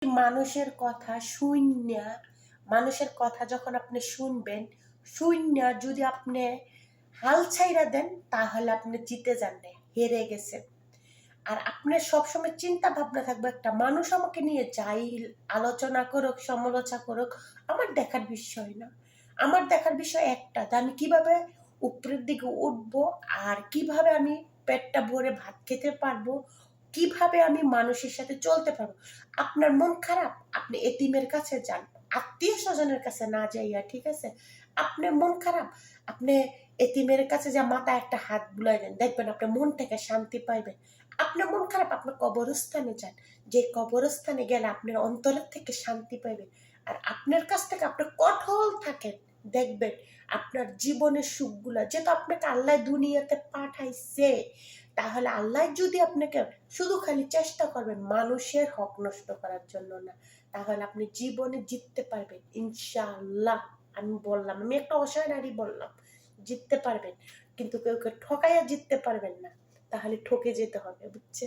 মানুষের কথা শুইন্যা, মানুষের কথা যখন আপনি শুনবেন, শুইন্যা যদি আপনি হাল ছাইড়া দেন, তাহলে আপনি জিতে যান না, হেরে গেছেন। আর আপনার সবসময় চিন্তা ভাবনা থাকবে একটা, মানুষ আমাকে নিয়ে যাই আলোচনা করুক, সমালোচনা করুক, আমার দেখার বিষয় না। আমার দেখার বিষয় একটা, যে আমি কিভাবে উপরের দিকে উঠবো, আর কিভাবে আমি পেটটা ভরে ভাত খেতে পারবো, কিভাবে আমি মানুষের সাথে চলতে পারবো। আপনার মন খারাপ, আপনি এতিমের কাছে যান, আত্মীয় স্বজনের কাছে না যাইয়া, ঠিক আছে? আপনার মন খারাপ, আপনি এতিমের কাছে যা মাথায় একটা হাত বুলাই দেন, দেখবেন আপনার মন থেকে শান্তি পাইবেন। আপনার মন খারাপ, আপনার কবরস্থানে যান, যে কবরস্থানে গেলে আপনার অন্তরের থেকে শান্তি পাইবেন। আর আপনার কাছ থেকে আপনি কঠোর থাকেন, দেখবেন আপনার জীবনের সুখগুলা, যেহেতু আপনাকে আল্লাহ দুনিয়াতে পাঠাইছে, তাহলে আল্লাহ যদি আপনাকে, শুধু খালি চেষ্টা করবেন মানুষের হক নষ্ট করার জন্য না, তাহলে আপনি জীবনে জিততে পারবেন ইনশাআল্লাহ। আমি বললাম, আমি একটা অসহায় নারী বললাম, জিততে পারবেন, কিন্তু কেউ ঠকাইয়া জিততে পারবেন না, তাহলে ঠকে যেতে হবে, বুঝছে?